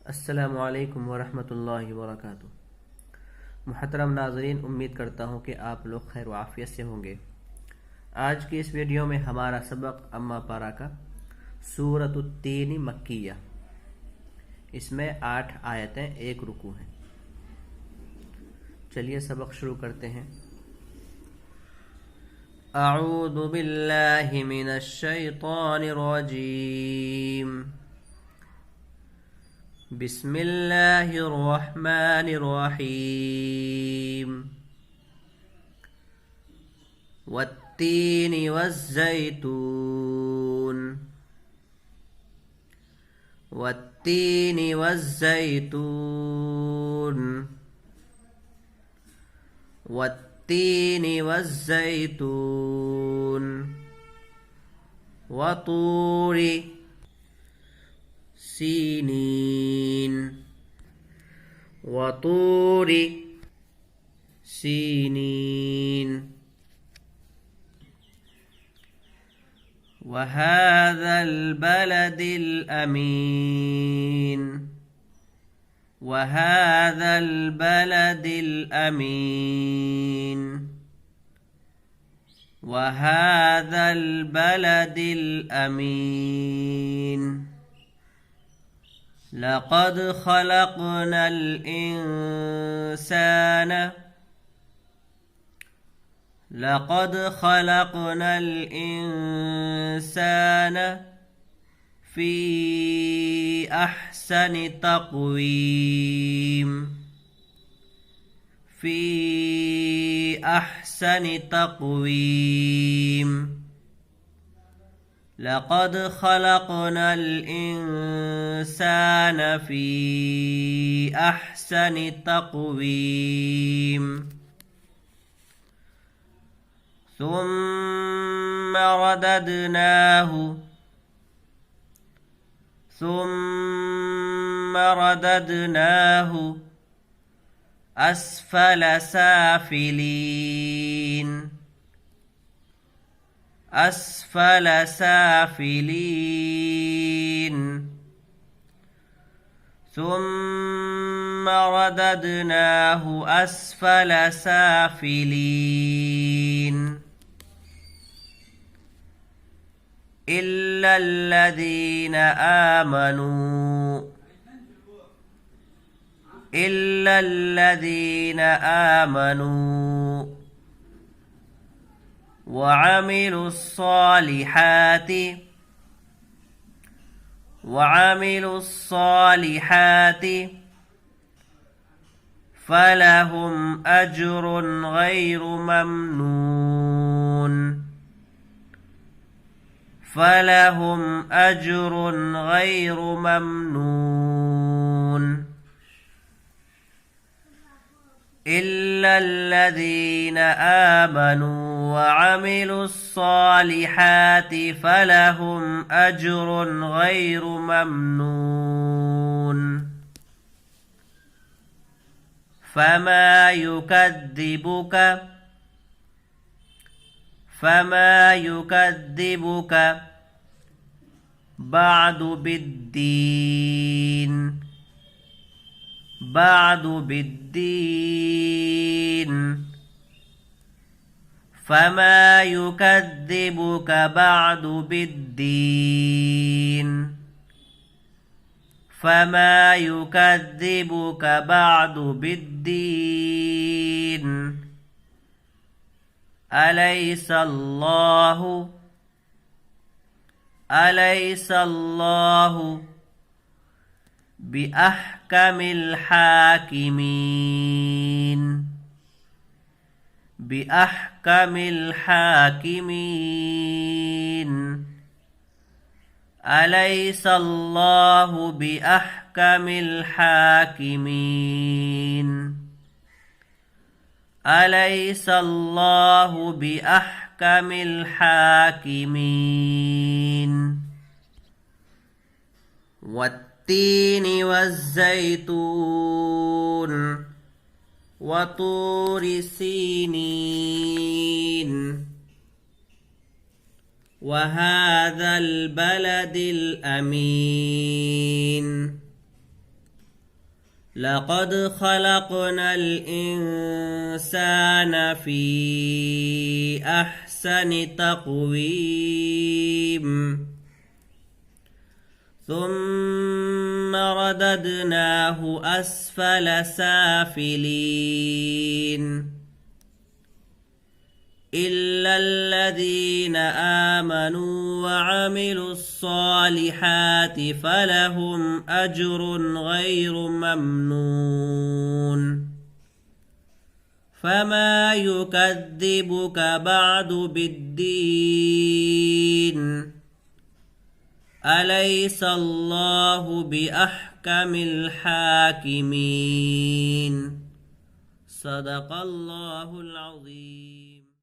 अस्सलामु अलैकुम वरहमतुल्लाहि वबरकातुहू। मुहतरम नाज़रीन, उम्मीद करता हूँ कि आप लोग खैर आफियत से होंगे। आज की इस वीडियो में हमारा सबक अम्मा पारा का सूरतुत तीन मक्किया। इसमें 8 आयतें, 1 रुकू हैं। चलिए सबक शुरू करते हैं। अऊज़ु बिल्लाहि मिनश शैतानिर रजीम। बिस्मिल्लाहिर रहमानिर रहीम। वत्तीनि वज़्ज़ैतून वत्तीनि वज़्ज़ैतून वत्तीनि वज़्ज़ैतून वतूरि सीनीन वतूरि सीनीन वहाज़ल बलदिल अमीन वहाज़ल बलदिल अमीन वहाज़ल बलदिल अमीन लक़द ख़लक़नल इंसान लक़द ख़लक़नल इंसान फ़ी अहसनि तक़वीम फ़ी अहसनि तक़वीम लक़द ख़लक़नल इंसान फ़ी अहसनि तक़वीम ثم رددناه أسفل سافلين أسفل سافلين ثم رددناه أسفل سافلين إلا الذين آمنوا وعملوا الصالحات فلهم أجر غير ممنون فلهم أجر غير ممنون إلا الذين آمنوا وعملوا الصالحات فلهم أجر غير ممنون فما يكذبك بعد بالدين فما يكذبك بعد بالدين فما يكذبك بعد بالدين أليس الله بأحكم الحاكمين أليس الله بأحكم الحاكمين أليس الله بأحكم الحاكمين والتين والزيتون وطور سينين وهذا البلد الأمين لقد خلقنا الإنسان في أحسن تقويم ثم رددناه أسفل سافلين إلا الذين آمنوا وعملوا الصالحات فلهم أجر غير ممنون فما يكذبك بعد بالدين أليس الله بأحكم الحاكمين صدق الله العظيم.